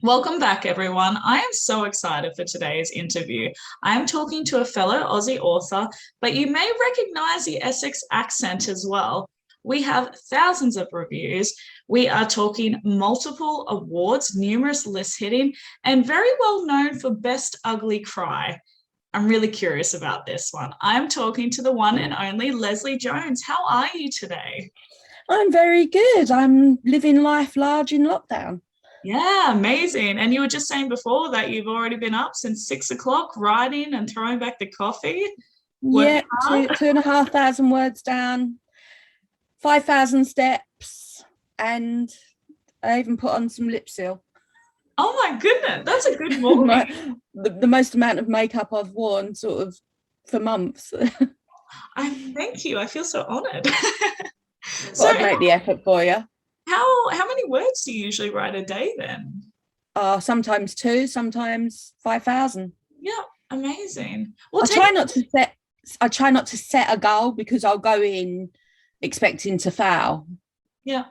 Welcome back, everyone. I am so excited for today's interview. I am talking to a fellow Aussie author, but you may recognize the Essex accent as well. We have thousands of reviews. We are talking multiple awards, numerous lists hitting, and very well known for Best Ugly Cry. I'm really curious about this one. I'm talking to the one and only Lesley Jones. How are you today? I'm very good. I'm living life large in lockdown. Yeah, amazing. And you were just saying before that you've already been up since 6 o'clock, writing and throwing back the coffee, working Yeah, hard. two and a half thousand words down, 5,000 steps, and I even put on some lip seal. Oh my goodness, that's a good morning. The most amount of makeup I've worn sort of for months. I thank you. I feel so honored. So But I'd make the effort for you. how many words do you usually write a day then? Sometimes two, sometimes 5,000. Yeah, amazing. Well, I take try not to set. I try not to set a goal because I'll go in expecting to fail. yeah,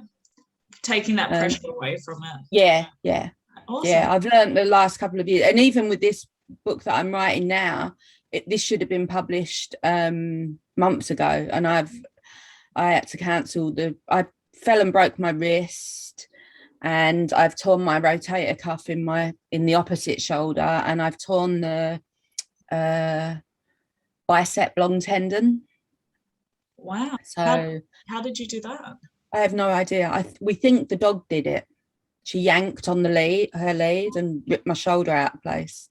taking that Um, pressure away from it. yeah. Awesome. Yeah, I've learned the last couple of years, and even with this book that I'm writing now, this should have been published months ago, and I had to cancel I fell and broke my wrist, and I've torn my rotator cuff in the opposite shoulder, and I've torn the uh, bicep long tendon. Wow. How So how did you do that? I have no idea. We think the dog did it. She yanked on her lead, and ripped my shoulder out of place.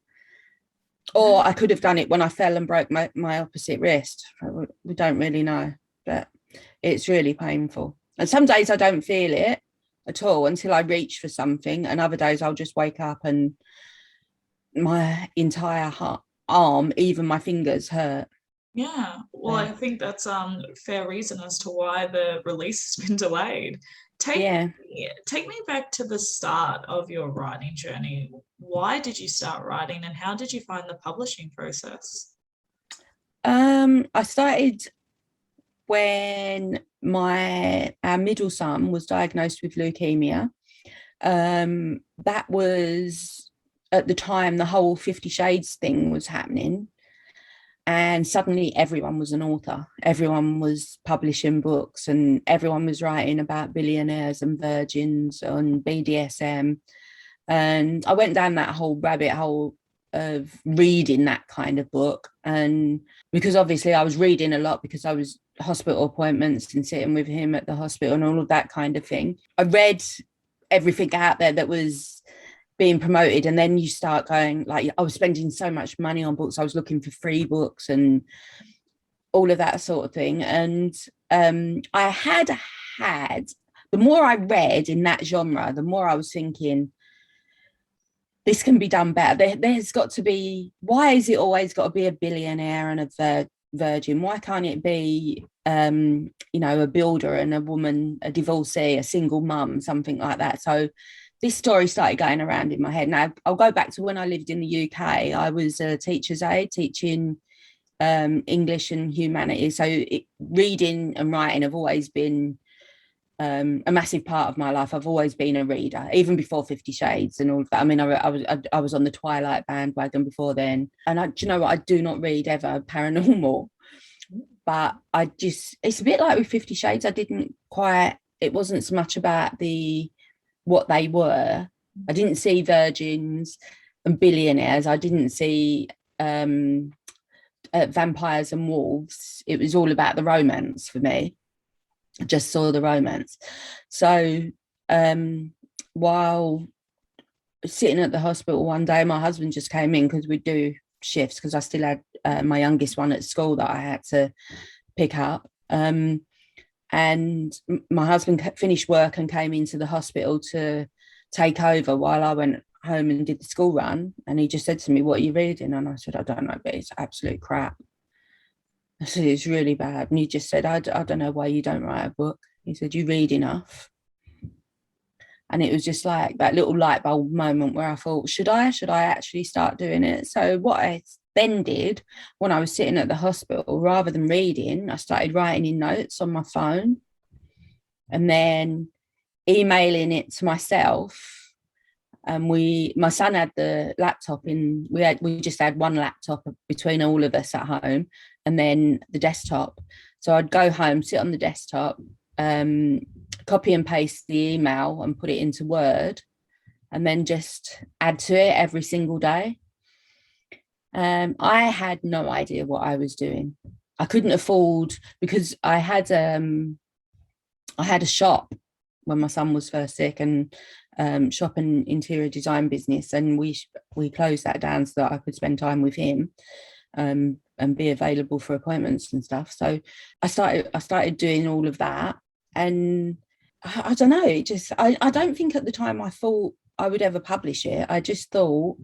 Or I could have done it when I fell and broke my opposite wrist. We don't really know, but it's really painful. And some days I don't feel it at all until I reach for something, and other days I'll just wake up and my entire arm, even my fingers, hurt. Yeah, well, I think that's fair reason as to why the release has been delayed. Yeah. Take me back to the start of your writing journey. Why did you start writing and how did you find the publishing process? I started when our middle son was diagnosed with leukemia. That was at the time the whole 50 Shades thing was happening. And suddenly everyone was an author. Everyone was publishing books and everyone was writing about billionaires and virgins and BDSM. And I went down that whole rabbit hole of reading that kind of book. And because obviously I was reading a lot because I was hospital appointments and sitting with him at the hospital and all of that kind of thing. I read everything out there that was being promoted, and then you start going, like, I was spending so much money on books. I was looking for free books and all of that sort of thing. And I had the more I read in that genre, the more I was thinking, this can be done better. There's got to be, why is it always got to be a billionaire and a virgin? Why can't it be a builder and a woman, a divorcee, a single mum, something like that? So this story started going around in my head. Now I'll go back to when I lived in the UK. I was a teacher's aide teaching English and humanities. So reading and writing have always been a massive part of my life. I've always been a reader, even before 50 Shades and all of that. I mean, I was on the Twilight bandwagon before then. And do you know what? I do not read ever paranormal, but it's a bit like with 50 Shades. It wasn't so much about what they were. I didn't see virgins and billionaires. I didn't see vampires and wolves. It was all about the romance for me. I just saw the romance. So while sitting at the hospital one day, my husband just came in because we do shifts because I still had my youngest one at school that I had to pick up. And my husband finished work and came into the hospital to take over while I went home and did the school run. And he just said to me, "What are you reading?" And I said, "I don't know, but it's absolute crap." I said, "It's really bad." And he just said, I don't know why you don't write a book. He said, "You read enough." And it was just like that little light bulb moment where I thought, should I actually start doing it? So what I then did when I was sitting at the hospital, rather than reading, I started writing in notes on my phone and then emailing it to myself And my son had the laptop we just had one laptop between all of us at home, and then the desktop. So I'd go home, sit on the desktop, copy and paste the email and put it into Word, and then just add to it every single day. I had no idea what I was doing. I couldn't afford, because I had a shop when my son was first sick, and shop and interior design business, and we closed that down so that I could spend time with him, and be available for appointments and stuff. So I started doing all of that, and I don't know, I don't think at the time I thought I would ever publish it. I just thought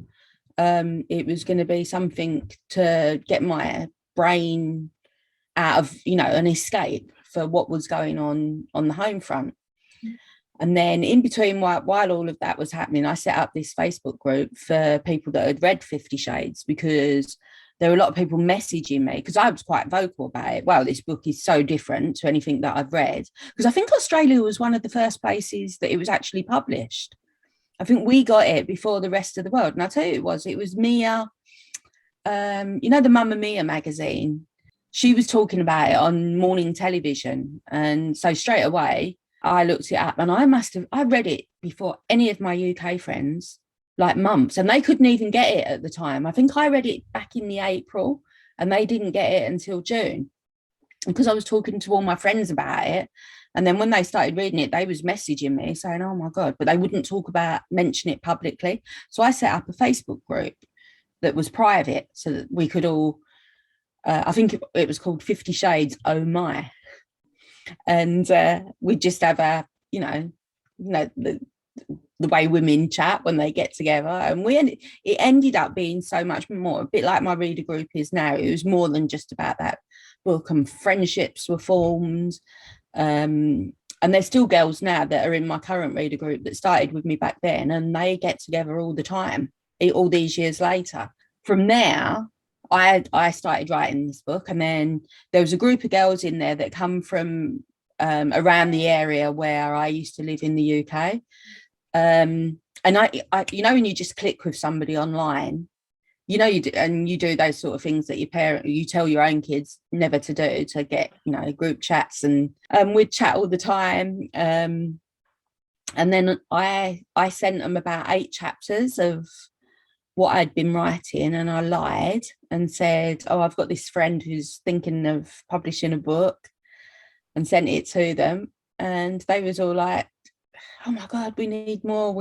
it was going to be something to get my brain out of, an escape for what was going on the home front. And then in between, while all of that was happening, I set up this Facebook group for people that had read 50 Shades, because there were a lot of people messaging me, because I was quite vocal about it. Well, this book is so different to anything that I've read, because I think Australia was one of the first places that it was actually published. I think we got it before the rest of the world. And I'll tell you, it was Mia, the Mamma Mia magazine. She was talking about it on morning television. And so straight away, I looked it up, and I read it before any of my UK friends, like months, and they couldn't even get it at the time. I think I read it back in the April, and they didn't get it until June, because I was talking to all my friends about it. And then when they started reading it, they was messaging me saying, oh my God, but they wouldn't mention it publicly. So I set up a Facebook group that was private, so that we could all, I think it was called 50 Shades, oh my. And we just have the way women chat when they get together, and it ended up being so much more, a bit like my reader group is now. It was more than just about that book, and friendships were formed, and there's still girls now that are in my current reader group that started with me back then, and they get together all the time, all these years later. From there, I started writing this book, and then there was a group of girls in there that come from around the area where I used to live in the UK. And I when you just click with somebody online, you do, and you do those sort of things that you tell your own kids never to do, to get, group chats, and we'd chat all the time. And then I sent them about 8 chapters of what I'd been writing, and I lied and said, oh, I've got this friend who's thinking of publishing a book, and sent it to them. And they was all like, oh my God, we need more,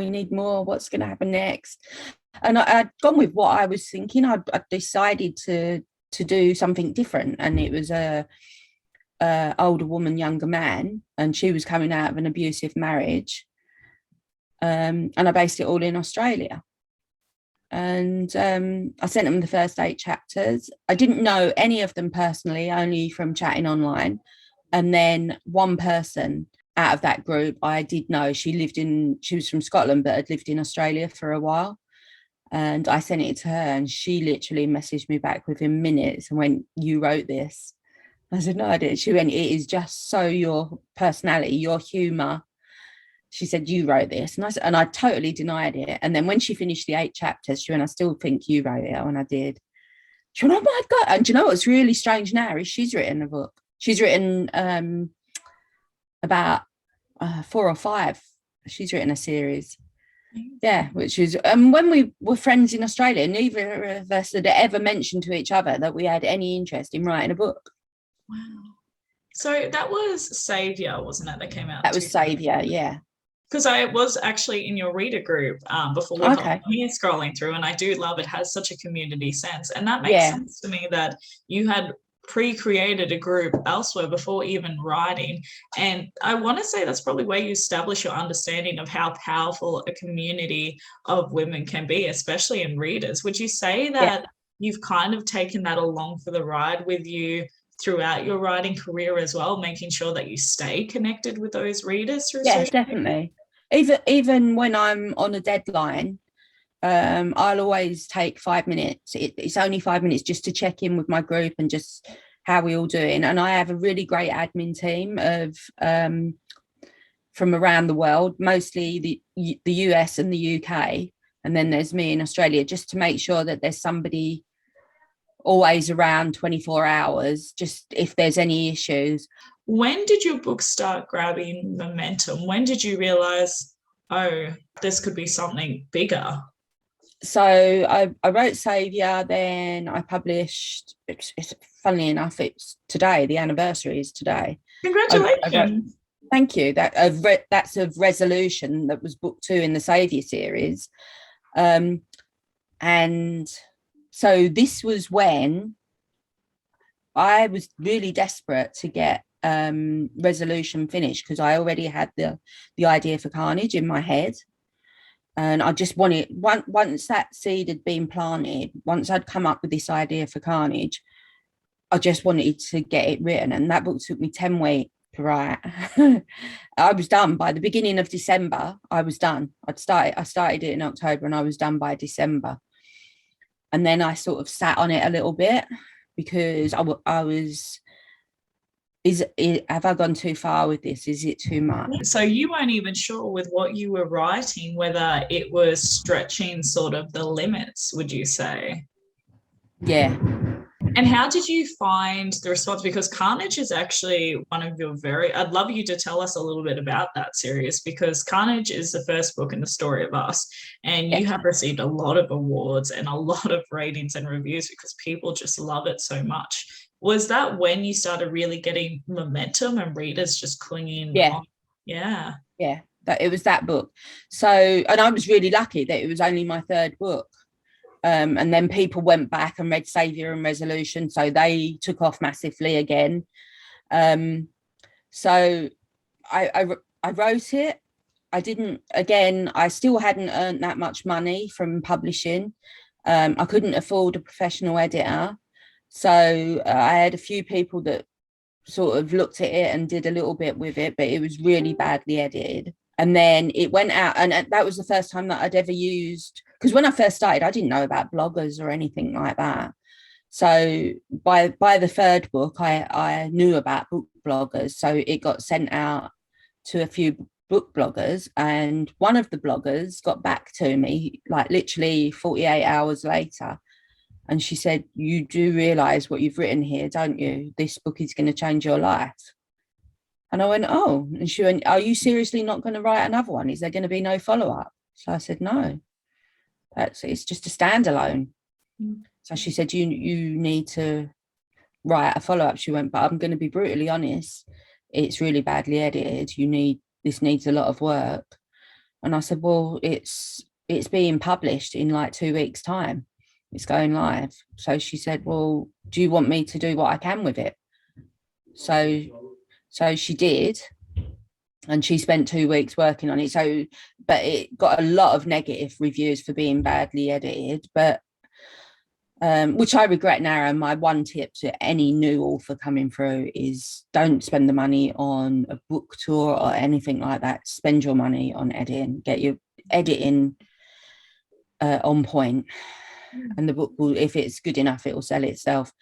what's going to happen next? And I'd gone with what I was thinking. I decided to do something different, and it was a older woman, younger man, and she was coming out of an abusive marriage, and I based it all in Australia. And I sent them the first 8 chapters. I didn't know any of them personally, only from chatting online. And then one person out of that group I did know. She was from Scotland, but had lived in Australia for a while. And I sent it to her, and she literally messaged me back within minutes and went, you wrote this? I said, no, I didn't. She went, it is just so your personality, your humour. She said, you wrote this. And I totally denied it. And then when she finished the 8 chapters, she went, I still think you wrote it. And I did. She went, oh my God. And do you know what's really strange now is she's written a book. She's written about 4 or 5. She's written a series. Yeah, which is, when we were friends in Australia, neither of us had ever mentioned to each other that we had any interest in writing a book. Wow. So that was Saviour, wasn't it, that came out? That was Saviour, yeah. Because I was actually in your reader group before we got here scrolling through, and I do love it. Has such a community sense, and that makes sense to me that you had pre-created a group elsewhere before even writing. And I want to say that's probably where you establish your understanding of how powerful a community of women can be, especially in readers. Would you say that you've kind of taken that along for the ride with you throughout your writing career as well, making sure that you stay connected with those readers through social definitely media? Even when I'm on a deadline, I'll always take 5 minutes. It's only 5 minutes just to check in with my group and just how we all doing. And I have a really great admin team of from around the world, mostly the US and the UK. And then there's me in Australia, just to make sure that there's somebody always around 24 hours, just if there's any issues. When did your book start grabbing momentum? When did you realize, oh, this could be something bigger? So I wrote Saviour, then I published, it's funnily enough, it's today, the anniversary is today. Congratulations. Thank you. That's a Resolution, that was book 2 in the Saviour series. And so this was when I was really desperate to get Resolution finished, because I already had the idea for Carnage in my head. And I just wanted, once that seed had been planted, once I'd come up with this idea for Carnage, I just wanted to get it written. And that book took me 10 weeks to write. I was done by the beginning of December. I was done. I started it in October and I was done by December. And then I sort of sat on it a little bit, because I was, have I gone too far with this? Is it too much? So you weren't even sure with what you were writing whether it was stretching sort of the limits, would you say? Yeah. And how did you find the response? Because Carnage is actually one of your I'd love you to tell us a little bit about that series, because Carnage is the first book in the story of us. And you have received a lot of awards and a lot of ratings and reviews because people just love it so much. Was that when you started really getting momentum and readers just clinging on? Yeah. It was that book. So, and I was really lucky that it was only my 3rd book. And then people went back and read Saviour and Resolution, so they took off massively again. So I wrote it. I still hadn't earned that much money from publishing. I couldn't afford a professional editor. So I had a few people that sort of looked at it and did a little bit with it, but it was really badly edited. And then it went out, and that was the first time that I'd ever used, because when I first started, I didn't know about bloggers or anything like that. So by the 3rd book, I knew about book bloggers. So it got sent out to a few book bloggers, and one of the bloggers got back to me like literally 48 hours later. And she said, "You do realise what you've written here, don't you? This book is going to change your life." And I went, "Oh." And she went, "Are you seriously not going to write another one? Is there going to be no follow-up?" So I said, "No, it's just a standalone." So she said, you need to write a follow-up." She went, "But I'm going to be brutally honest, it's really badly edited. This needs a lot of work." And I said, "Well, it's being published in like 2 weeks' time. It's going live." So she said, "Well, do you want me to do what I can with it?" So she did, and she spent 2 weeks working on it. So, but it got a lot of negative reviews for being badly edited, but which I regret now. And my one tip to any new author coming through is don't spend the money on a book tour or anything like that. Spend your money on editing. Get your editing on point. And the book will, if it's good enough, it will sell itself.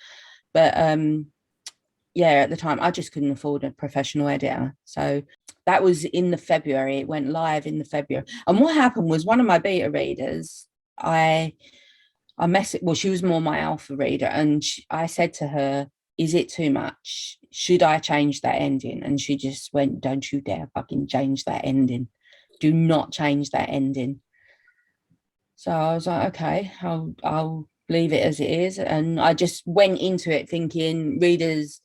But at the time I just couldn't afford a professional editor. So that was in the February. It went live in the February. And what happened was, one of my beta readers, I she was more my alpha reader, and I said to her, "Is it too much? Should I change that ending?" And she just went, "Don't you dare fucking change that ending. Do not change that ending." So I was like, "Okay, I'll leave it as it is." And I just went into it thinking, readers,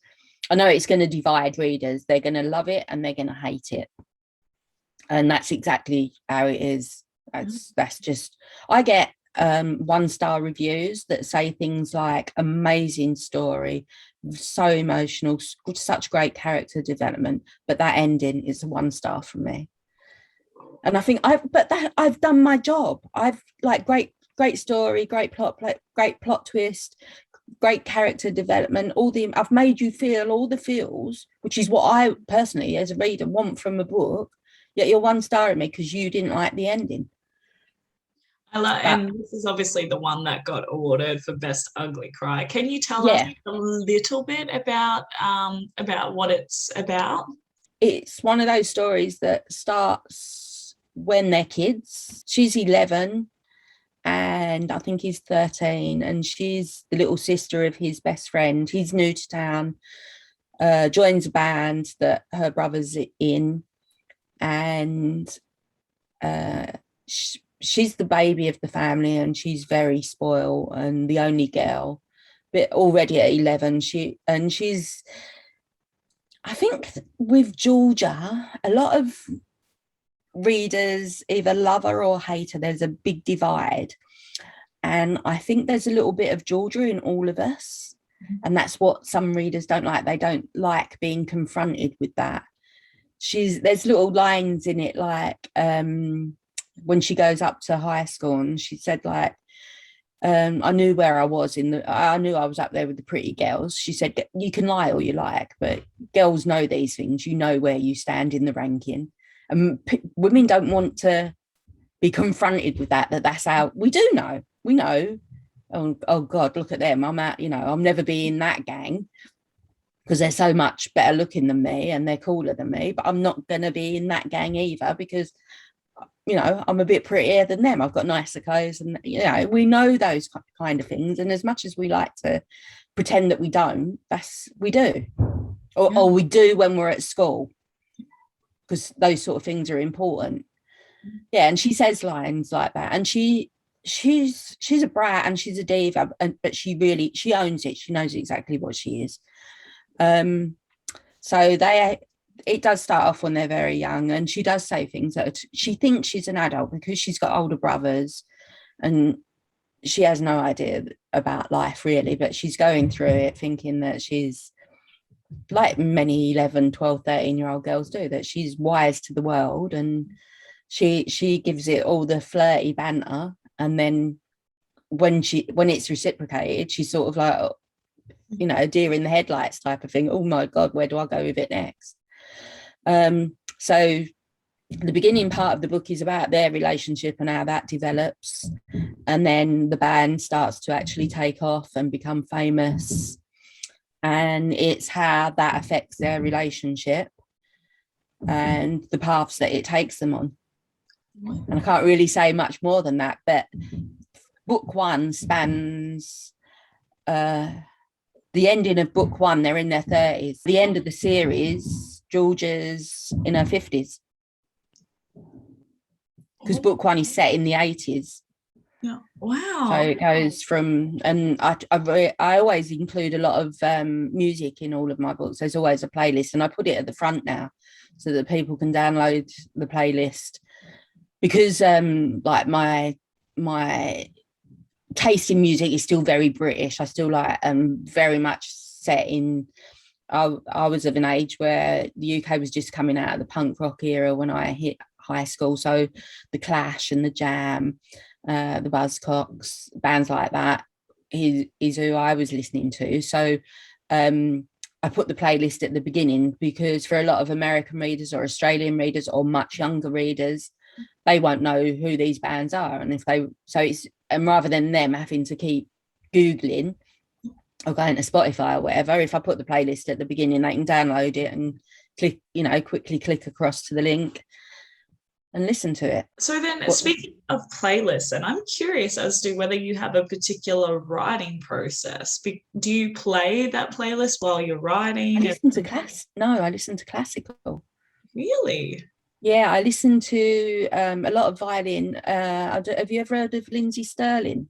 I know it's going to divide readers. They're going to love it and they're going to hate it. And that's exactly how it is. That's just, I get 1-star reviews that say things like, "Amazing story, so emotional, such great character development, but that ending is a 1-star for me." And I think I've done my job. I've like great story, great plot twist, great character development, I've made you feel all the feels, which is what I personally as a reader want from a book, yet you're 1-starring me because you didn't like the ending. And this is obviously the one that got awarded for Best Ugly Cry. Can you tell us a little bit about what it's about? it's one of those stories that starts when they're kids. She's 11 and I think he's 13, and she's the little sister of his best friend. He's new to town, joins a band that her brother's in, and she's the baby of the family, and she's very spoiled and the only girl. But already at 11, she's, I think with Georgia, a lot of readers either love her or hate her. There's a big divide. And I think there's a little bit of Georgia in all of us. And that's what some readers don't like. They don't like being confronted with that. There's little lines in it, like when she goes up to high school, and she said, like, I knew where I was I knew I was up there with the pretty girls. She said, you can lie all you like, but girls know these things. You know where you stand in the ranking. And women don't want to be confronted with that's how we do know. We know, oh God, look at them. I'm never be in that gang because they're so much better looking than me and they're cooler than me, but I'm not going to be in that gang either because I'm a bit prettier than them. I've got nicer clothes, and we know those kind of things. And as much as we like to pretend that we don't, we do, or we do when we're at school, because those sort of things are important. Yeah, and she says lines like that, and she's a brat and she's a diva, but she owns it. She knows exactly what she is. So it does start off when they're very young, and she does say things that she thinks she's an adult because she's got older brothers and she has no idea about life really, but she's going through it thinking that she's like many 11, 12, 13-year-old girls do, that she's wise to the world, and she gives it all the flirty banter, and then when it's reciprocated, she's sort of like, a deer in the headlights type of thing. Oh my God, where do I go with it next? So the beginning part of the book is about their relationship and how that develops, and then the band starts to actually take off and become famous, and it's how that affects their relationship and the paths that it takes them on. And I can't really say much more than that, but book one spans the ending of book one, they're in their 30s. The end of the series, Georgia's in her 50s. Because book one is set in the 80s. Yeah. Wow. So it goes from, and I always include a lot of music in all of my books. There's always a playlist, and I put it at the front now so that people can download the playlist, because like my taste in music is still very British. I still like very much set in, I was of an age where the UK was just coming out of the punk rock era when I hit high school. So the Clash and the Jam, the Buzzcocks, bands like that is who I was listening to. So I put the playlist at the beginning because for a lot of American readers or Australian readers or much younger readers, they won't know who these bands are. And rather than them having to keep Googling or going to Spotify or whatever, if I put the playlist at the beginning, they can download it and click, quickly click across to the link and listen to it. So then, speaking of playlists, and I'm curious as to whether you have a particular writing process. Do you play that playlist while you're writing? I listen to classical. Really? Yeah, I listen to a lot of violin. Have you ever heard of Lindsay Sterling?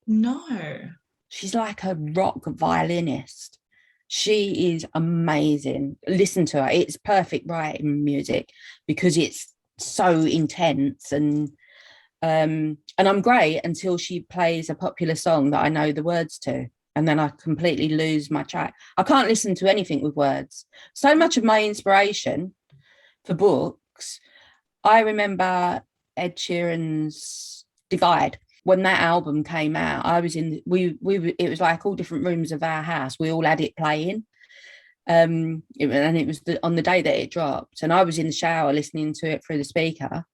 No. She's like a rock violinist. She is amazing. Listen to her. It's perfect writing music because it's so intense, and I'm great until she plays a popular song that I know the words to, and then I completely lose my track. I can't listen to anything with words. So much of my inspiration for books, I remember Ed Sheeran's Divide. When that album came out, I was in it was like all different rooms of our house. We all had it playing. It was on the day that it dropped, and I was in the shower listening to it through the speaker.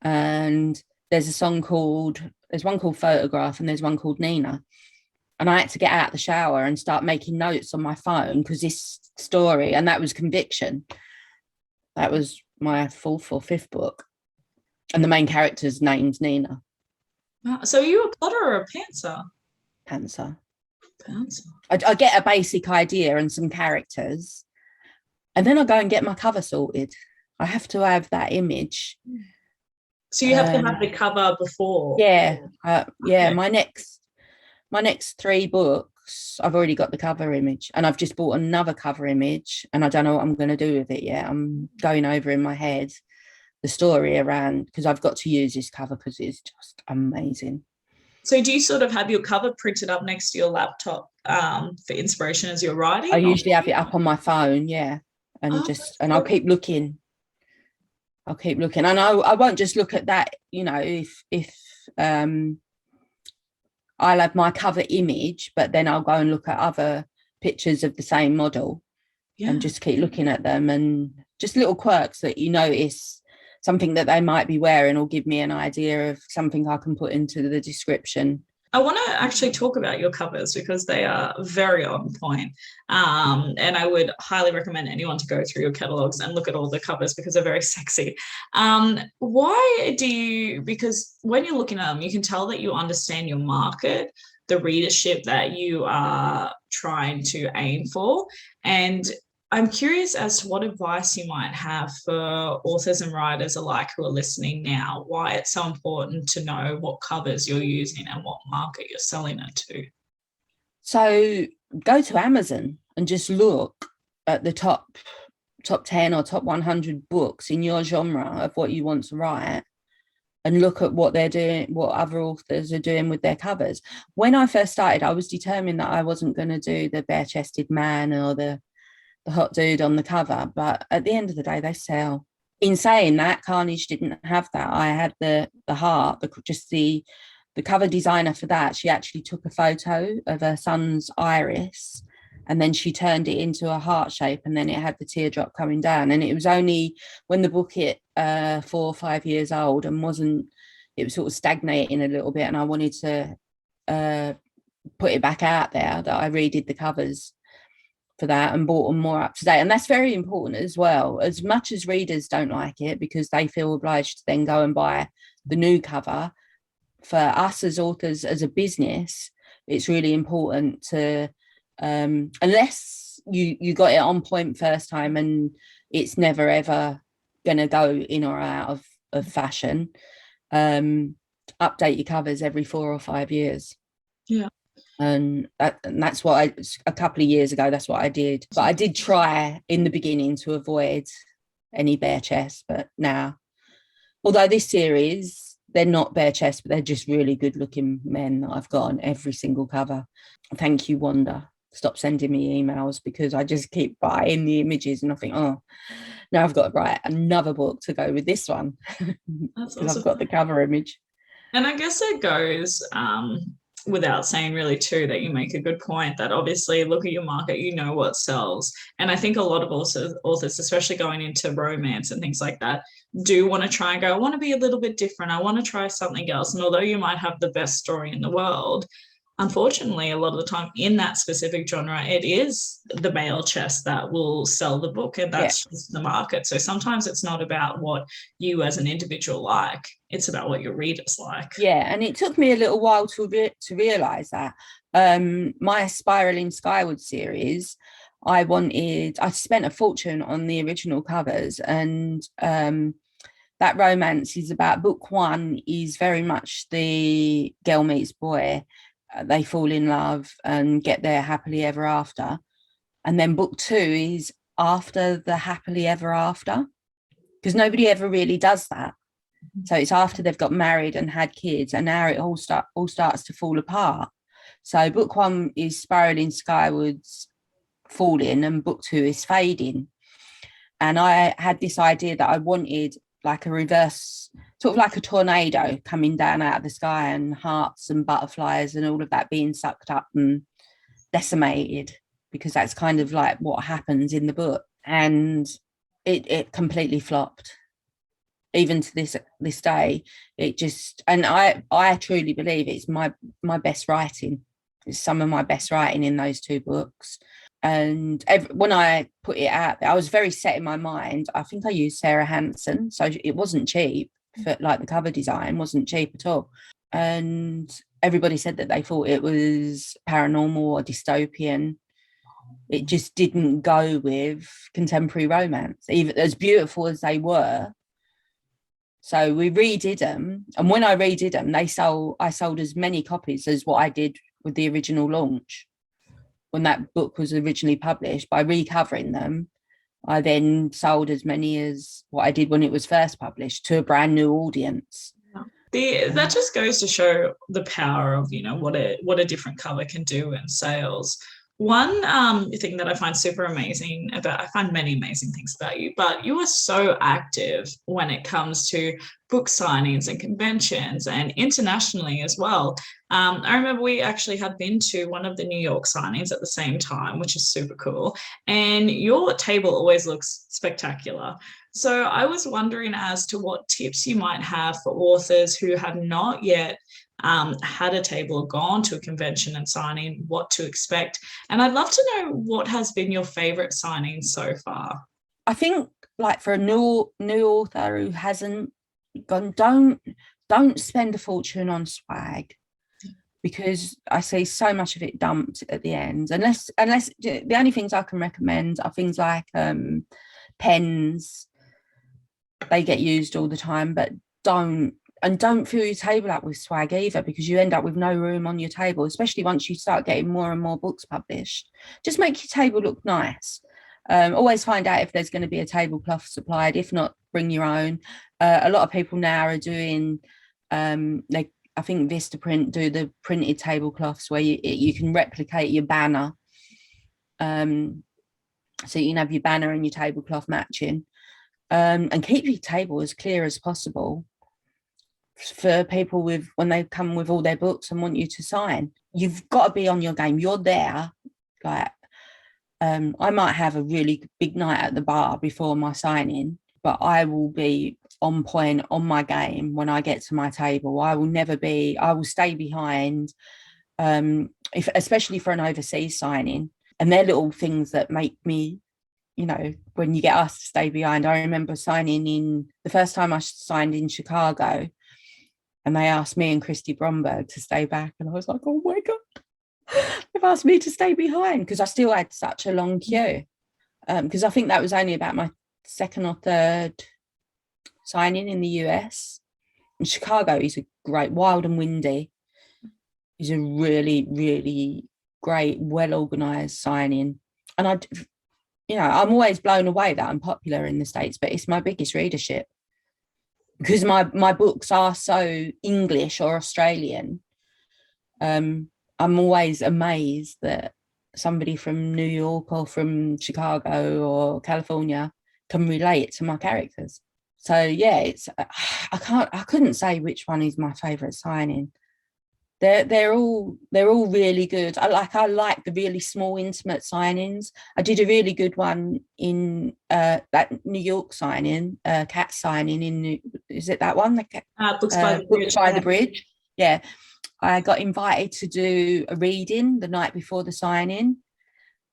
And there's one called Photograph, and there's one called Nina. And I had to get out of the shower and start making notes on my phone because this story, and that was Conviction. That was my fourth or fifth book. And the main character's name's Nina. So are you a plotter or a pantser? Pantser. Pantser. I get a basic idea and some characters, and then I go and get my cover sorted. I have to have that image. So you have to have the cover before. Yeah, Okay. My next three books, I've already got the cover image, and I've just bought another cover image, and I don't know what I'm going to do with it yet. I'm going over in my head the story around, because I've got to use this cover because it's just amazing. So do you sort of have your cover printed up next to your laptop for inspiration as you're writing? I usually have it up on my phone, yeah, and I'll keep looking. And I won't just look at that, if I'll have my cover image, but then I'll go and look at other pictures of the same model and just keep looking at them, and just little quirks that you notice, something that they might be wearing will give me an idea of something I can put into the description. I want to actually talk about your covers because they are very on point. And I would highly recommend anyone to go through your catalogs and look at all the covers because they're very sexy. Because when you're looking at them, you can tell that you understand your market, the readership that you are trying to aim for. And I'm curious as to what advice you might have for authors and writers alike who are listening now, why it's so important to know what covers you're using and what market you're selling it to. So go to Amazon and just look at the top 10 or top 100 books in your genre of what you want to write, and look at what they're doing, what other authors are doing with their covers. When I first started, I was determined that I wasn't going to do the bare-chested man or the hot dude on the cover, but at the end of the day, they sell. In saying that, Carnage didn't have that. I had the heart, the cover designer for that. She actually took a photo of her son's iris, and then she turned it into a heart shape, and then it had the teardrop coming down. And it was only when the book hit 4 or 5 years old and it was sort of stagnating a little bit, and I wanted to put it back out there, that I redid the covers for that and bought them more up to date. And that's very important as well, as much as readers don't like it because they feel obliged to then go and buy the new cover. For us as authors, as a business, it's really important to unless you got it on point first time and it's never ever going to go in or out of fashion, update your covers every 4 or 5 years. Yeah. And that's what a couple of years ago, that's what I did. But I did try in the beginning to avoid any bare chest, but now, although this series, they're not bare chest, but they're just really good looking men that I've got on every single cover. Thank you, Wanda. Stop sending me emails because I just keep buying the images and I think, oh, now I've got to write another book to go with this one. That's awesome. I've got the cover image. And I guess it goes without saying really too, that you make a good point that obviously look at your market, you know what sells. And I think a lot of authors, especially going into romance and things like that, do want to try and go, I want to be a little bit different. I want to try something else. And although you might have the best story in the world, unfortunately, a lot of the time in that specific genre, it is the male chest that will sell the book, and that's just the market. So sometimes it's not about what you as an individual like, it's about what your readers like. Yeah, and it took me a little while to realise that. My Spiraling Skyward series, I spent a fortune on the original covers, and that romance is about, book 1 is very much the girl meets boy. They fall in love and get there happily ever after. And then book 2 is after the happily ever after, because nobody ever really does that. So it's after they've got married and had kids, and now it all starts to fall apart. So book 1 is Spiraling Skywards falling, and book 2 is fading. And I had this idea that I wanted like a reverse, sort of like a tornado coming down out of the sky, and hearts and butterflies and all of that being sucked up and decimated, because that's kind of like what happens in the book. And it completely flopped. Even to this day, it just, and I truly believe it's my best writing. It's some of my best writing in those 2 books. And when I put it out there, I was very set in my mind. I think I used Sarah Hansen, so it wasn't cheap. For like the cover design wasn't cheap at all. And everybody said that they thought it was paranormal or dystopian. It just didn't go with contemporary romance, even as beautiful as they were. So we redid them, and when I redid them, I sold as many copies as what I did with the original launch. When that book was originally published, by recovering them, I then sold as many as what I did when it was first published to a brand new audience. That just goes to show the power of, what a different cover can do in sales. One thing that I find super amazing I find many amazing things about you, but you are so active when it comes to book signings and conventions and internationally as well. I remember we actually had been to one of the New York signings at the same time, which is super cool. And your table always looks spectacular. So I was wondering as to what tips you might have for authors who have not yet had a table or gone to a convention and signing, what to expect. And I'd love to know what has been your favorite signing so far. I think like for a new author who hasn't gone, don't spend a fortune on swag, because I see so much of it dumped at the end. Unless the only things I can recommend are things like pens. They get used all the time, but don't fill your table up with swag either, because you end up with no room on your table, especially once you start getting more and more books published. Just make your table look nice. Always find out if there's going to be a tablecloth supplied. If not, bring your own. A lot of people now are doing I think Vistaprint do the printed tablecloths where you can replicate your banner, so you can have your banner and your tablecloth matching, and keep your table as clear as possible for people when they come with all their books and want you to sign. You've got to be on your game. You're there. Like I might have a really big night at the bar before my signing, but I will be on point, on my game when I get to my table. I will stay behind, especially for an overseas signing. And they're little things that make me, when you get asked to stay behind. I remember the first time I signed in Chicago, and they asked me and Christy Bromberg to stay back. And I was like, oh my God, they've asked me to stay behind, because I still had such a long queue. Because I think that was only about my second or third signing in the US. And Chicago is a great, wild and windy, is a really, really great, well-organized signing. And I'm always blown away that I'm popular in the States, but it's my biggest readership, because my books are so English or Australian. I'm always amazed that somebody from New York or from Chicago or California can relate to my characters. So yeah, I couldn't say which one is my favorite signing. They're all really good. I like the really small, intimate signings. I did a really good one in that New York signing, cat signing is it that one? Books by the Bridge. Books by the Bridge. Yeah, I got invited to do a reading the night before the signing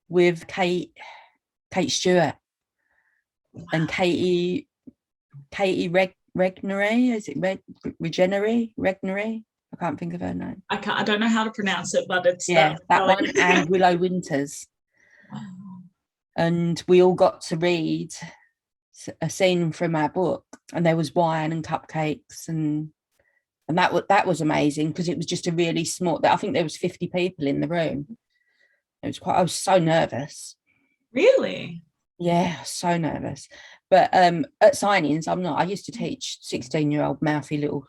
with Kate Stewart and Katie Regnery. Is it Regnery? I can't think of her name. I don't know how to pronounce it, but it's that one, and Willow Winters. And we all got to read a scene from our book, and there was wine and cupcakes, and that was amazing, because it was just a really small. I think there was 50 people in the room. I was so nervous. Really? Yeah, so nervous. But at signings, I'm not. I used to teach 16-year-old mouthy little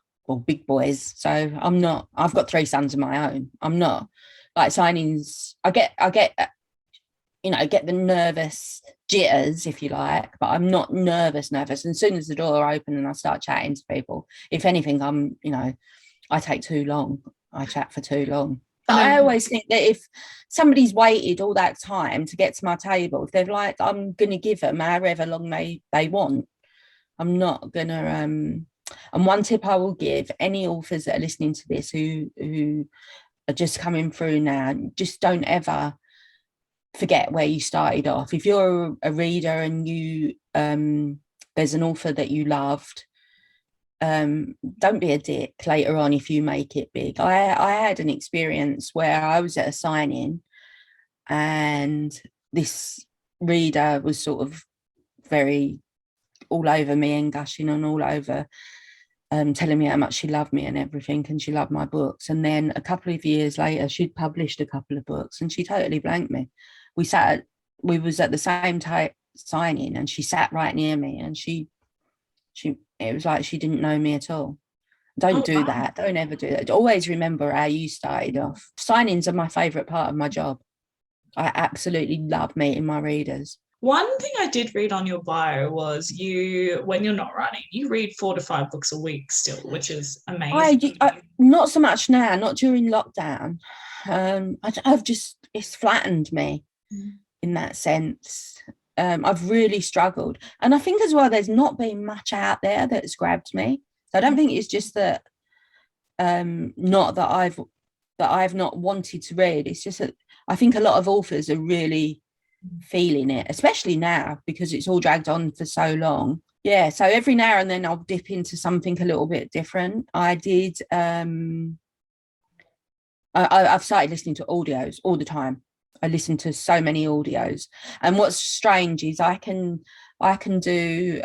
big boys, so I'm not. I've got 3 sons of my own. I'm not like signings. I get get the nervous jitters, if you like, but I'm not nervous. And as soon as the door open and I start chatting to people, if anything, I take too long. I chat for too long. But I always think that if somebody's waited all that time to get to my table, if they're like, I'm going to give them however long they want, I'm not going to. And one tip I will give any authors that are listening to this who are just coming through now, just don't ever forget where you started off. If you're a reader and you there's an author that you loved, don't be a dick later on if you make it big. I had an experience where I was at a signing and this reader was sort of very all over me and gushing on all over, telling me how much she loved me and everything, and she loved my books. And then a couple of years later, she'd published a couple of books and she totally blanked me. We was at the same signing and she sat right near me, and she it was like she didn't know me at all. Don't do that. Don't ever do that. Always remember how you started off. Signings are my favorite part of my job. I absolutely love meeting my readers. One thing I did read on your bio was when you're not writing, you read 4 to 5 books a week still, which is amazing. I not so much now, not during lockdown. I've just, it's flattened me in that sense. I've really struggled. And I think as well, there's not been much out there that's grabbed me. So I don't think it's just that, not that I've not wanted to read. It's just that I think a lot of authors are really feeling it, especially now because it's all dragged on for so long. Yeah, so every now and then I'll dip into something a little bit different. I've started listening to audios all the time. I listen to so many audios, and what's strange is I can do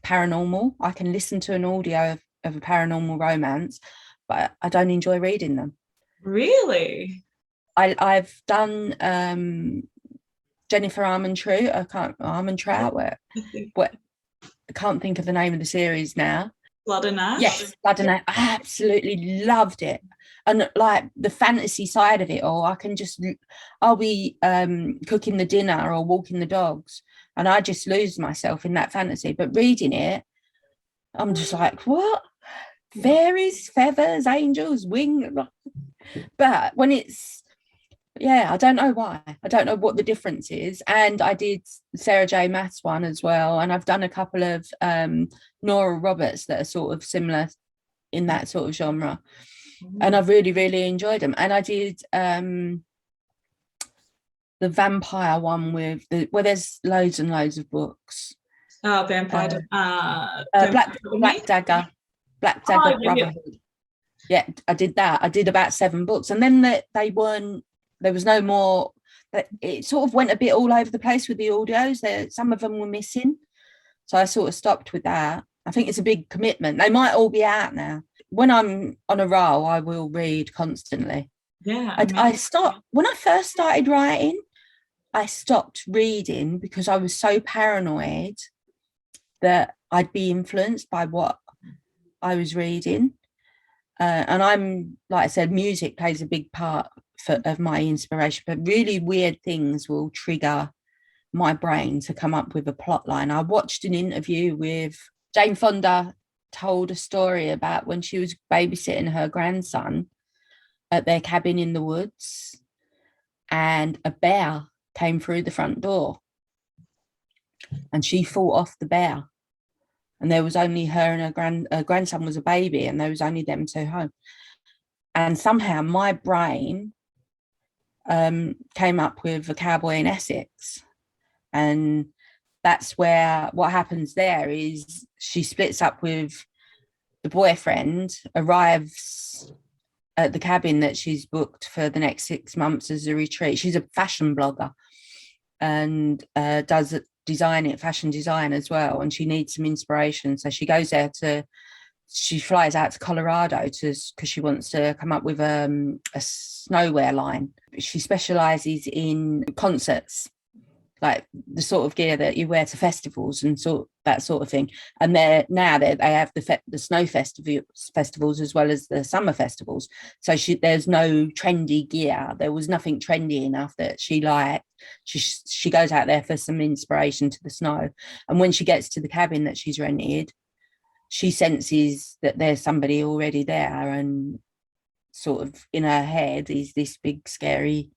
paranormal. I can listen to an audio of a paranormal romance, but I don't enjoy reading them. Really? I've done Jennifer Armentrout. I can't think of the name of the series now. Blood and Ash? Yes, Blood and Ash. I absolutely loved it. And like the fantasy side of it all, I'll be cooking the dinner or walking the dogs, and I just lose myself in that fantasy. But reading it, I'm just like, what? Fairies, feathers, angels, wings. But when it's, I don't know why. I don't know what the difference is. And I did Sarah J. Maas one as well. And I've done a couple of Nora Roberts that are sort of similar in that sort of genre. And I've really, really enjoyed them. And I did the vampire one where there's loads and loads of books. Vampire. Black Dagger Brotherhood. Yeah, I did that. I did about 7 books, and then there was no more. It sort of went a bit all over the place with the audios. Some of them were missing, so I sort of stopped with that. I think it's a big commitment. They might all be out now. When I'm on a roll, I will read constantly. Yeah, when I first started writing, I stopped reading because I was so paranoid that I'd be influenced by what I was reading. And I'm, like I said, music plays a big part of my inspiration, but really weird things will trigger my brain to come up with a plot line. I watched an interview with Jane Fonda, told a story about when she was babysitting her grandson at their cabin in the woods, and a bear came through the front door and she fought off the bear. And there was only her and her grandson was a baby, and there was only them two home. And somehow my brain came up with A Cowboy in Essex. And that's where what happens there is she splits up with the boyfriend, arrives at the cabin that she's booked for the next 6 months as a retreat. She's a fashion blogger and does fashion design as well, and she needs some inspiration, so she goes there she flies out to Colorado because she wants to come up with a snowwear line. She specializes in concerts, like the sort of gear that you wear to festivals and that sort of thing. And they have the snow festivals as well as the summer festivals. So there's no trendy gear. There was nothing trendy enough that she liked. She goes out there for some inspiration to the snow. And when she gets to the cabin that she's rented, she senses that there's somebody already there, and sort of in her head is this big scary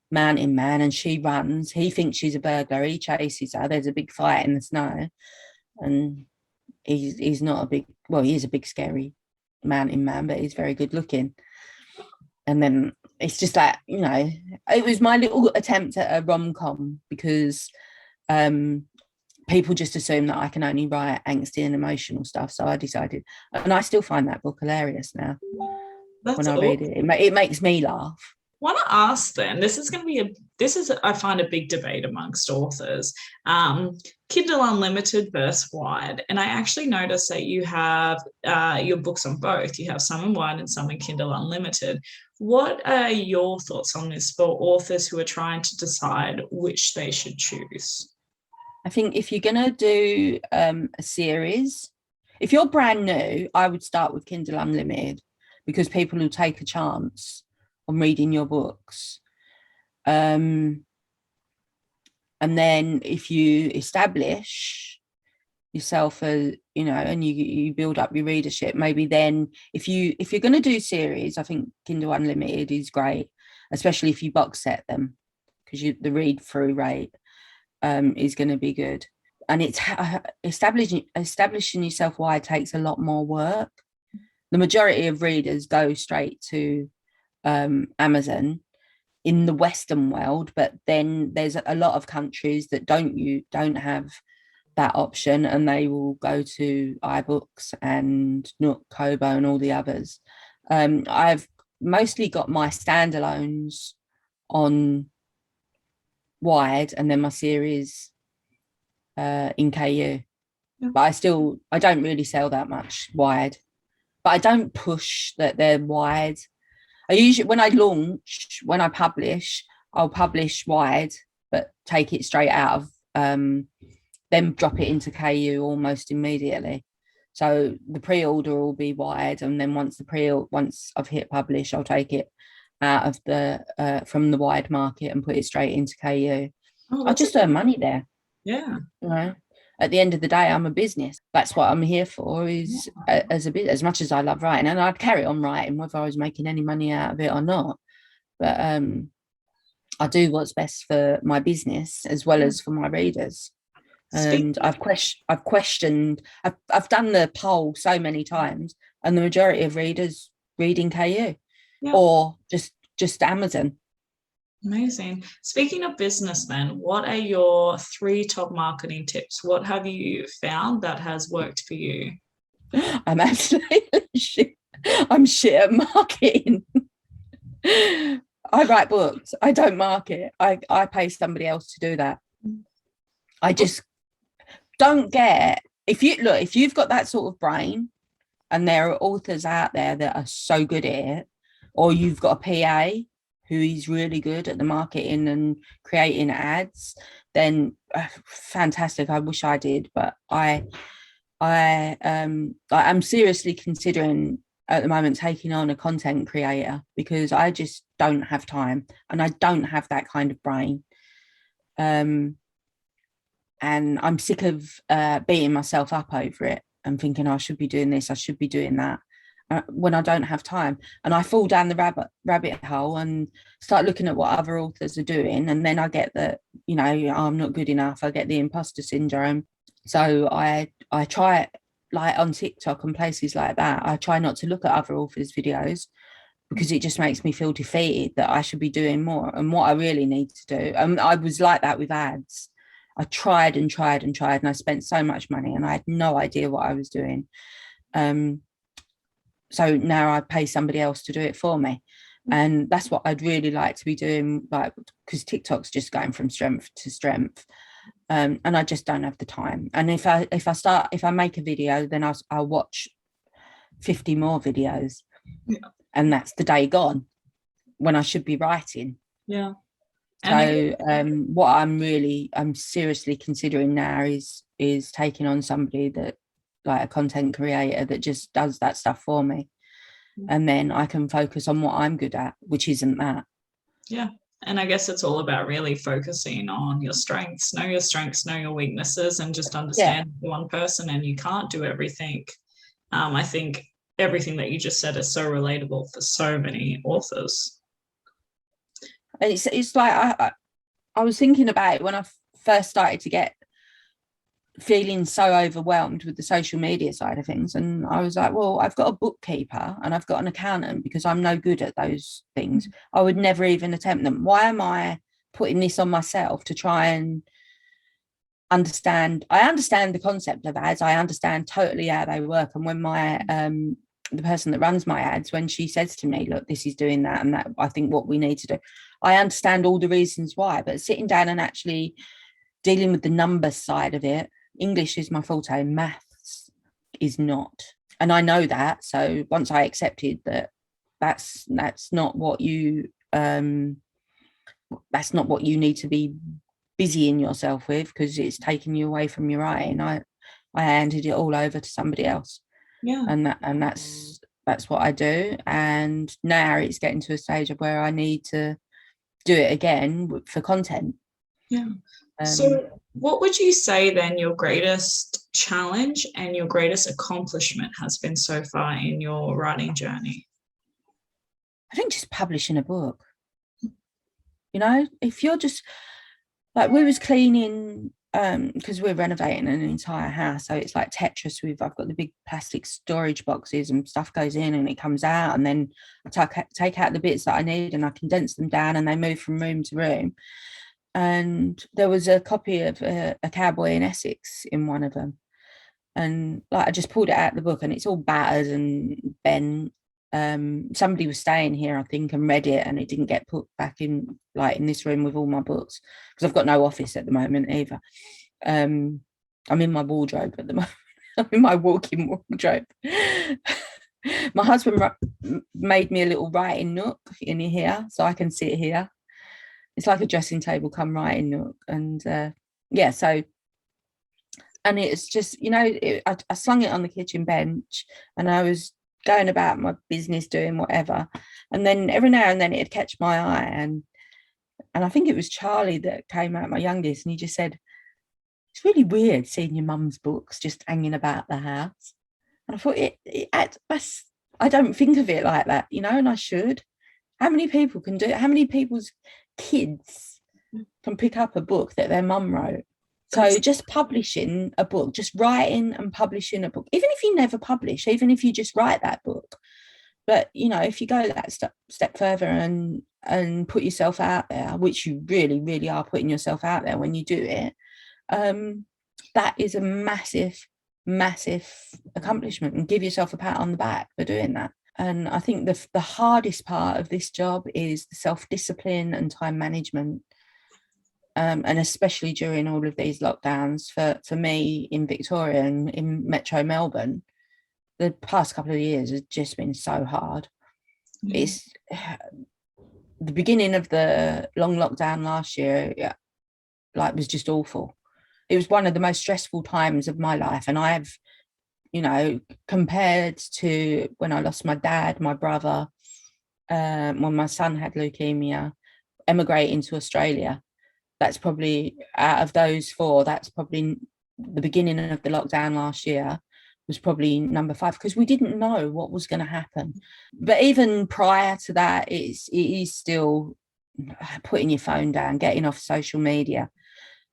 mountain man, and she runs. He thinks she's a burglar. He chases her. There's a big fight in the snow, and he's not a big, well, he is a big scary mountain man, but he's very good looking. And then it's just that, you know, it was my little attempt at a rom-com because people just assume that I can only write angsty and emotional stuff. So I decided, and I still find that book hilarious now That's when I all. read it. It makes me laugh. Want to ask then, this is going to be this is, I find, a big debate amongst authors. Kindle Unlimited versus Wide. And I actually noticed that you have your books on both. You have some in Wide and some in Kindle Unlimited. What are your thoughts on this for authors who are trying to decide which they should choose? I think if you're going to do a series, if you're brand new, I would start with Kindle Unlimited because people will take a chance on reading your books. And then if you establish yourself as, you know, and you build up your readership, maybe then if you're going to do series, I think Kindle Unlimited is great, especially if you box set them, because the read through rate is going to be good. And it's establishing yourself wide takes a lot more work. The majority of readers go straight to Amazon in the Western world, but then there's a lot of countries that don't have that option, and they will go to iBooks and Nook, Kobo, and all the others. I've mostly got my standalones on Wide, and then my series in KU. Yeah. But I don't really sell that much Wide, but I don't push that they're Wide. I usually, when I publish, I'll publish Wide, but take it straight out of then drop it into KU almost immediately. So the pre-order will be Wide, and then once I've hit publish, I'll take it out of the from the Wide market and put it straight into KU. Oh, I just earn money there. Yeah. You know, at the end of the day, I'm a business. That's what I'm here for. Is as much as I love writing, and I'd carry on writing whether I was making any money out of it or not. But I do what's best for my business as well as for my readers. And I've done the poll so many times, and the majority of readers reading KU or just Amazon. Amazing. Speaking of business, then, what are your 3 top marketing tips? What have you found that has worked for you? I'm absolutely shit. I'm shit at marketing. I write books. I don't market. I pay somebody else to do that. I just don't get, if you've got that sort of brain, and there are authors out there that are so good at it, or you've got a PA who is really good at the marketing and creating ads, then fantastic. I wish I did, but I'm seriously considering at the moment taking on a content creator because I just don't have time and I don't have that kind of brain. And I'm sick of beating myself up over it and thinking I should be doing this, I should be doing that, when I don't have time. And I fall down the rabbit hole and start looking at what other authors are doing. And then I get that, you know, I'm not good enough. I get the imposter syndrome. So I try, like on TikTok and places like that, I try not to look at other authors' videos because it just makes me feel defeated that I should be doing more and what I really need to do. And I was like that with ads. I tried and tried and tried, and I spent so much money and I had no idea what I was doing. So now I pay somebody else to do it for me. And that's what I'd really like to be doing, like, because TikTok's just going from strength to strength. And I just don't have the time. And if I make a video, then I'll watch 50 more videos. Yeah. And that's the day gone when I should be writing. Yeah. So what I'm seriously considering now is taking on somebody that, like a content creator that just does that stuff for me. And then I can focus on what I'm good at, which isn't that. Yeah. And I guess it's all about really focusing on your strengths, know your weaknesses, and just understand one person, and you can't do everything. I think everything that you just said is so relatable for so many authors. It's like I was thinking about it when I first started to get feeling so overwhelmed with the social media side of things. And I was like, well, I've got a bookkeeper and I've got an accountant because I'm no good at those things. I would never even attempt them. Why am I putting this on myself to try and understand? I understand the concept of ads. I understand totally how they work. And when my the person that runs my ads, when she says to me, look, this is doing that and that, I think what we need to do, I understand all the reasons why. But sitting down and actually dealing with the numbers side of it, English is my forte, maths is not. And I know that. So once I accepted that that's not what you that's not what you need to be busying yourself with, because it's taking you away from your writing, I handed it all over to somebody else. Yeah. And that's what I do. And now it's getting to a stage of where I need to do it again for content. Yeah. So what would you say then your greatest challenge and your greatest accomplishment has been so far in your writing journey? I think just publishing a book. You know, if you're just like, we was cleaning because we're renovating an entire house, so it's like Tetris. I've got the big plastic storage boxes and stuff goes in and it comes out, and then I take out the bits that I need and I condense them down and they move from room to room. And there was a copy of a cowboy in Essex in one of them, and like I just pulled it out of the book and it's all battered and bent. Somebody was staying here, I think, and read it, and it didn't get put back in, like in this room with all my books, because I've got no office at the moment either. I'm in my wardrobe at the moment. I'm in my walk-in wardrobe. My husband made me a little writing nook in here so I can sit here. It's like a dressing table come writing nook. And yeah, so, and it's just, you know, I slung it on the kitchen bench and I was going about my business, doing whatever. And then every now and then it'd catch my eye. And I think it was Charlie that came out, my youngest, and he just said, it's really weird seeing your mum's books just hanging about the house. And I thought, I don't think of it like that, you know, and I should. How many people can do it? How many people's kids can pick up a book that their mum wrote? So just publishing a book, just writing and publishing a book, even if you never publish, even if you just write that book. But, you know, if you go that step further and put yourself out there, which you really, really are putting yourself out there when you do it, that is a massive, massive accomplishment, and give yourself a pat on the back for doing that. And I think the hardest part of this job is the self-discipline and time management. And especially during all of these lockdowns, for me in Victoria and in Metro Melbourne, the past couple of years has just been so hard. It's the beginning of the long lockdown last year, like, was just awful. It was one of the most stressful times of my life. And I've, you know, compared to when I lost my dad, my brother, when my son had leukemia, emigrating to Australia, that's probably, out of those four, that's probably the beginning of the lockdown last year was probably number 5, because we didn't know what was going to happen. But even prior to that, it is still putting your phone down, getting off social media.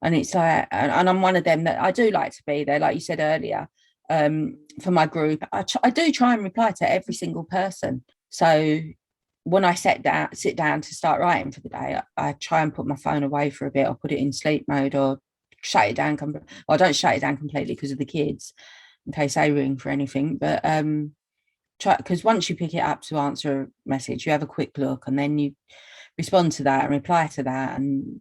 And it's like, and I'm one of them that I do like to be there, like you said earlier, for my group. I do try and reply to every single person. So when I sit down to start writing for the day, I try and put my phone away for a bit, or put it in sleep mode, or shut it down. Well, I don't shut it down completely because of the kids, in case they ring for anything. But try, because once you pick it up to answer a message, you have a quick look and then you respond to that and reply to that, and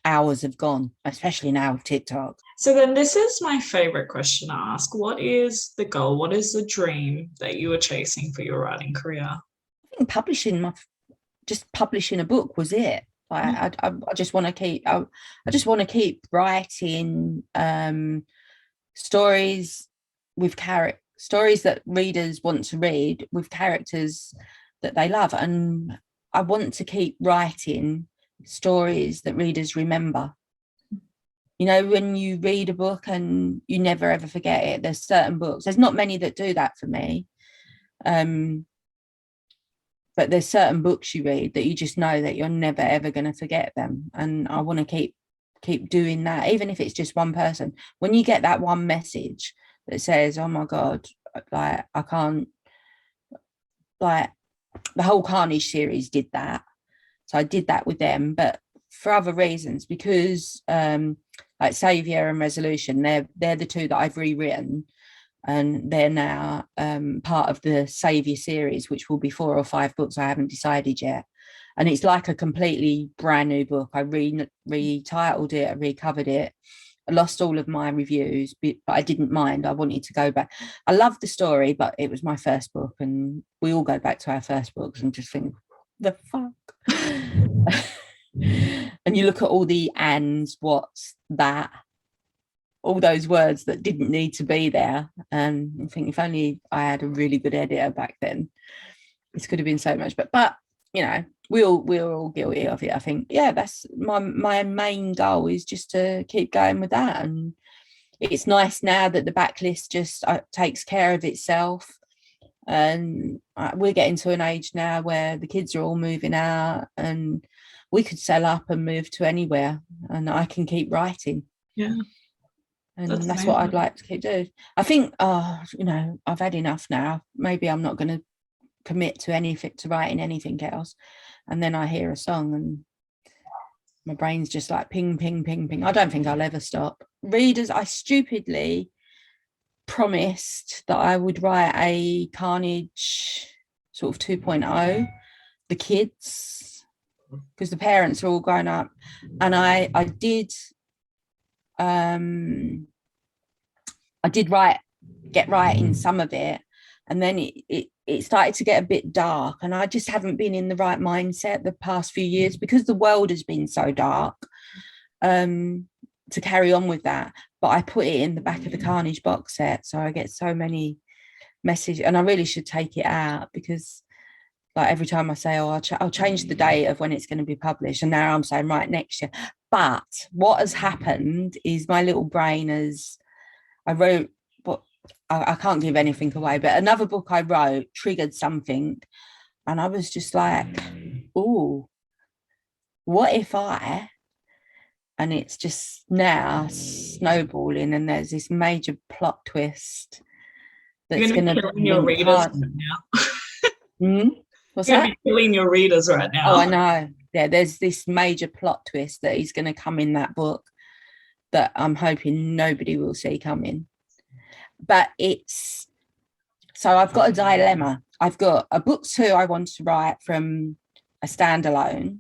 hours have gone, especially now with TikTok. So then this is my favorite question to ask. What is the goal? What is the dream that you are chasing for your writing career? I think publishing a book was it. I just want to keep, I just want to keep writing stories with stories that readers want to read, with characters that they love. And I want to keep writing stories that readers remember. You know, when you read a book and you never ever forget it. There's certain books, there's not many that do that for me, but there's certain books you read that you just know that you're never ever going to forget them. And I want to keep keep doing that, even if it's just one person. When you get that one message that says, oh my God, like I can't, like the whole Carnage series did that. So I did that with them, but for other reasons, because like Savior and Resolution, they're the two that I've rewritten, and they're now part of the Savior series, which will be 4 or 5 books. I haven't decided yet. And it's like a completely brand new book. I retitled it, I recovered it. I lost all of my reviews, but I didn't mind. I wanted to go back. I loved the story, but it was my first book, and we all go back to our first books and just think, the fuck. And you look at all the ands, what's that, all those words that didn't need to be there. And I think if only I had a really good editor back then, this could have been so much. But you know, we're all guilty of it. I think, yeah, that's my main goal, is just to keep going with that. And it's nice now that the backlist just takes care of itself. And we're getting to an age now where the kids are all moving out, and we could sell up and move to anywhere, and I can keep writing. Yeah. And that's what I'd like to keep doing. I think, you know, I've had enough now. Maybe I'm not going to commit to anything, to writing anything else. And then I hear a song and my brain's just like ping, ping, ping, ping. I don't think I'll ever stop. Readers, I stupidly promised that I would write a Carnage sort of 2.0, the kids, because the parents are all grown up. And I did get writing some of it, and then it started to get a bit dark, and I just haven't been in the right mindset the past few years, because the world has been so dark, to carry on with that. But I put it in the back of the Carnage box set, so I get so many messages, and I really should take it out, because like every time I say, oh, I'll change the date of when it's going to be published, and now I'm saying right, next year. But what has happened is my little brain I wrote, but I can't give anything away, but another book I wrote triggered something, and I was just like, oh, what if and it's just now snowballing, and there's this major plot twist that's going to be killing your readers right now. What's You're that? gonna be killing your readers right now. Oh, I know. Yeah, there's this major plot twist that is going to come in that book that I'm hoping nobody will see coming. But so I've got a dilemma. I've got a book 2 I want to write from a standalone,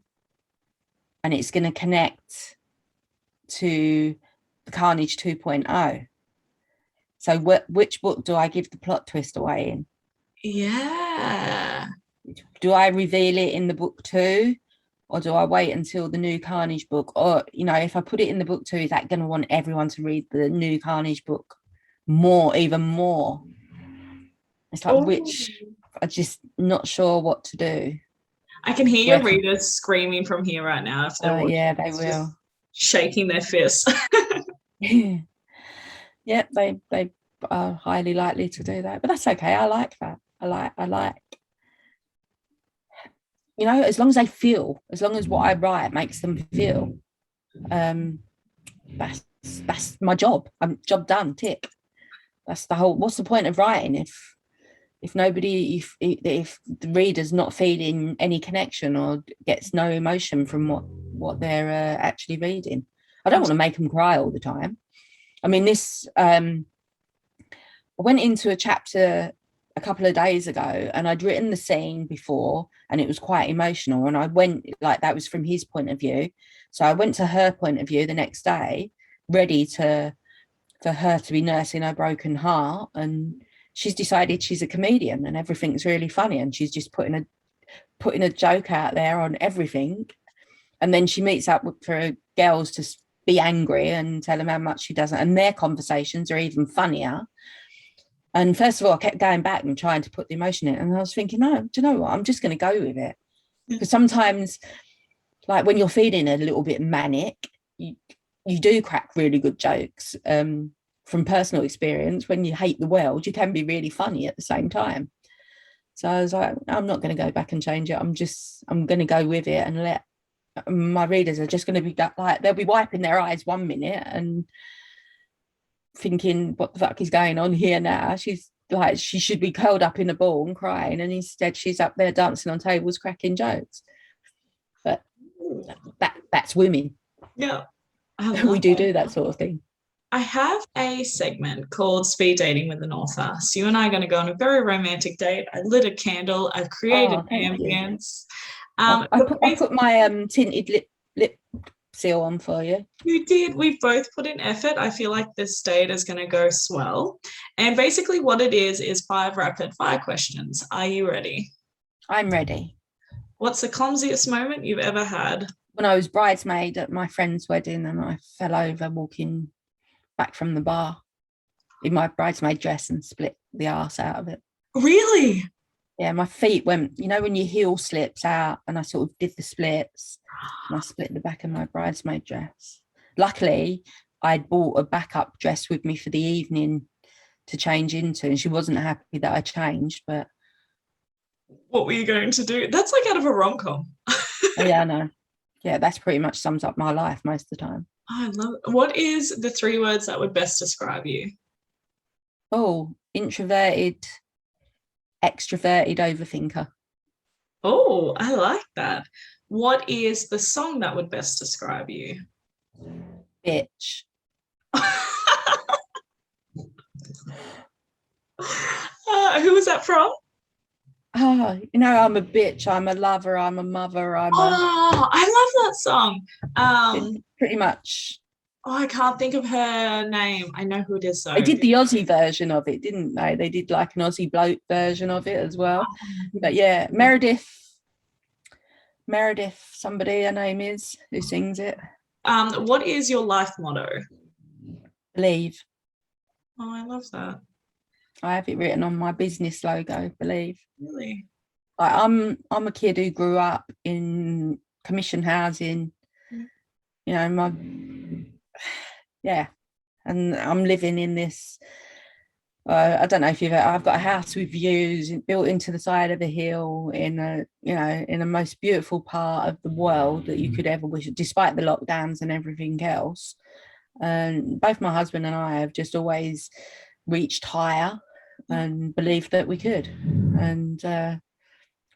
and it's going to connect to the Carnage 2.0. So which book do I give the plot twist away in? Yeah. Do I reveal it in the book 2, or do I wait until the new Carnage book? Or, you know, if I put it in the book 2, is that going to want everyone to read the new Carnage book even more? It's like, which I'm just not sure what to do. I can hear your readers screaming from here right now. If they're watching, yeah, they will. Shaking their fists. Yeah, they are highly likely to do that, but that's okay. I like that. I like, you know, as long as they feel, as long as what I write makes them feel, that's my job. I'm job done, tick. That's the whole, what's the point of writing if nobody, if the reader's not feeling any connection or gets no emotion from what they're actually reading? I don't want to make them cry all the time. I mean, I went into a chapter a couple of days ago, and I'd written the scene before, and it was quite emotional, and I went, like, that was from his point of view, so I went to her point of view the next day, ready for her to be nursing her broken heart, and she's decided she's a comedian and everything's really funny, and she's just putting a joke out there on everything, and then she meets up for girls to be angry and tell them how much she doesn't, and their conversations are even funnier. And first of all, I kept going back and trying to put the emotion in, and I was thinking, no, do you know what, I'm just going to go with it, because sometimes, like, when you're feeling a little bit manic, you do crack really good jokes. From personal experience, when you hate the world, you can be really funny at the same time. So I was like, I'm not going to go back and change it. I'm going to go with it and let my readers are just going to be like, they'll be wiping their eyes 1 minute and thinking, what the fuck is going on here now? She's like, she should be curled up in a ball and crying, and instead she's up there dancing on tables, cracking jokes. But that's women. Yeah. I We love do that sort of thing. I have a segment called Speed Dating with an Author. So you and I are going to go on a very romantic date. I lit a candle. I've created ambience. I put my tinted lip seal on for you. You did. We both put in effort. I feel like this date is going to go swell. And basically what it is 5 rapid fire questions. Are you ready? I'm ready. What's the clumsiest moment you've ever had? When I was bridesmaid at my friend's wedding and I fell over walking back from the bar in my bridesmaid dress and split the arse out of it. Really? Yeah, my feet went, you know, when your heel slips out, and I sort of did the splits and I split the back of my bridesmaid dress. Luckily, I'd bought a backup dress with me for the evening to change into, and she wasn't happy that I changed, but... What were you going to do? That's like out of a rom-com. Yeah, I know. Yeah, that's pretty much sums up my life most of the time. I love it. What is the 3 words that would best describe you? Oh, introverted, extroverted overthinker. Oh, I like that. What is the song that would best describe you? Bitch. Who was that from? Oh, you know, I'm a bitch, I'm a lover, I'm a mother, I love that song. Pretty much. Oh, I can't think of her name. I know who it is though. They did the Aussie version of it, didn't they? They did like an Aussie bloke version of it as well. But yeah, Meredith, somebody her name is, who sings it. What is your life motto? Believe. Oh, I love that. I have it written on my business logo, believe. Really? I'm a kid who grew up in commission housing, you know, and I'm living in this, I don't know if I've got a house with views built into the side of a hill in a most beautiful part of the world that you could ever wish, despite the lockdowns and everything else. And both my husband and I have just always reached higher and believed that we could. And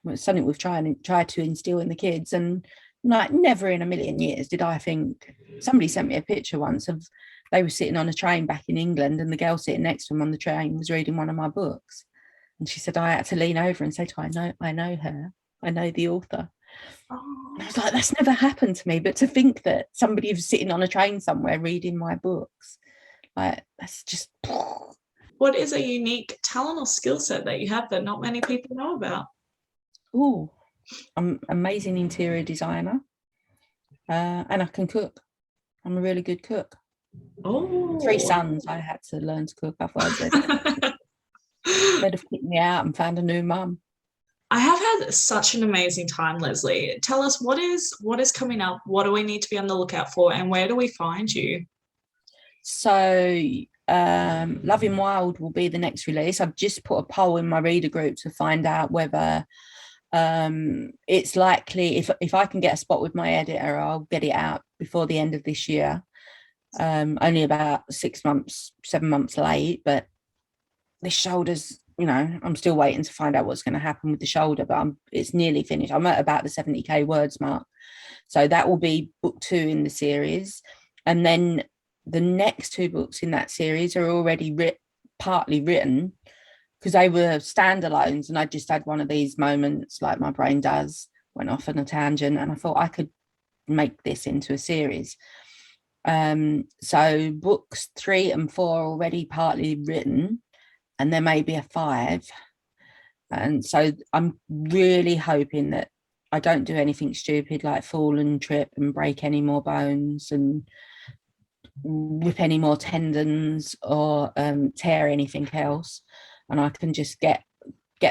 it's something we've tried to instill in the kids. And like, never in a million years did I think... Somebody sent me a picture once of, they were sitting on a train back in England, and the girl sitting next to them on the train was reading one of my books. And she said, I had to lean over and say to her, I know her. I know the author. Oh. And I was like, that's never happened to me. But to think that somebody was sitting on a train somewhere reading my books, like, that's just... What is a unique talent or skill set that you have that not many people know about? Oh, I'm an amazing interior designer, and I can cook. I'm a really good cook. Oh, 3 sons, I had to learn to cook, otherwise they'd have kicked me out and found a new mum. I have had such an amazing time, Lesley. Tell us, what is coming up? What do we need to be on the lookout for, and where do we find you? So Loving Wild will be the next release. I've just put a poll in my reader group to find out whether it's likely, if I can get a spot with my editor, I'll get it out before the end of this year. Only about 7 months late, but this shoulder's, I'm still waiting to find out what's going to happen with the shoulder, but it's nearly finished. I'm at about the 70k words mark, so that will be book 2 in the series. And then the next 2 books in that series are already partly written, because they were standalones, and I just had one of these moments, like my brain does, went off on a tangent, and I thought I could make this into a series. So books 3 and 4 are already partly written, and there may be a 5. And so I'm really hoping that I don't do anything stupid like fall and trip and break any more bones and rip any more tendons or tear anything else, and I can just get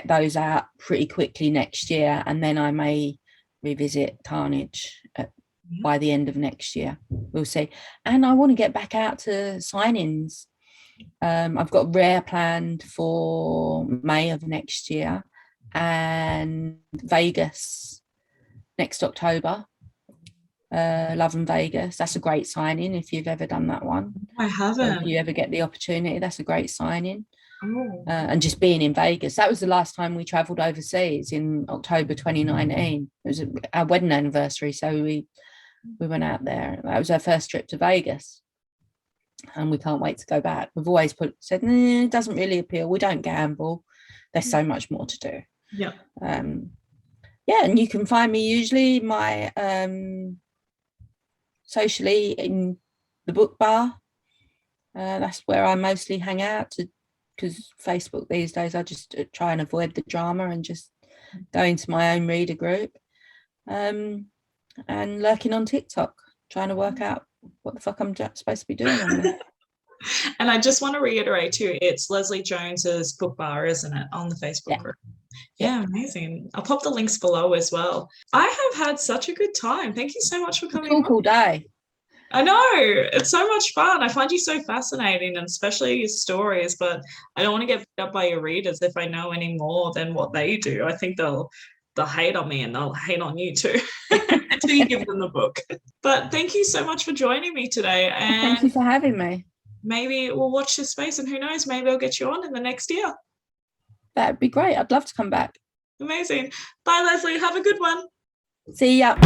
those out pretty quickly next year, and then I may revisit Carnage by the end of next year. We'll see. And I want to get back out to signings. I've got Rare planned for May of next year, and Vegas next October. Love and Vegas. That's a great signing if you've ever done that one. I Or if haven't. you ever get the opportunity, that's a great signing. Oh. And just being in Vegas. That was the last time we travelled overseas in October 2019. It was our wedding anniversary, so we went out there. That was our first trip to Vegas, and we can't wait to go back. We've always said it doesn't really appeal. We don't gamble. There's so much more to do. Yeah. Yeah, and you can find me usually my socially in the book bar. That's where I mostly hang out, because Facebook these days, I just try and avoid the drama and just go into my own reader group, and lurking on TikTok, trying to work out what the fuck I'm supposed to be doing on there. And I just want to reiterate too, it's Lesley Jones's book bar, isn't it, on the Facebook group? Yeah, amazing. I'll pop the links below as well. I have had such a good time. Thank you so much for coming. Talk all day. I know, it's so much fun. I find you so fascinating, and especially your stories, but I don't want to get picked up by your readers if I know any more than what they do. I think they'll hate on me, and they'll hate on you too until you give them the book. But thank you so much for joining me today. And thank you for having me. Maybe we'll watch this space, and who knows, maybe I'll get you on in the next year. That'd be great. I'd love to come back. Amazing. Bye, Lesley. Have a good one. See ya.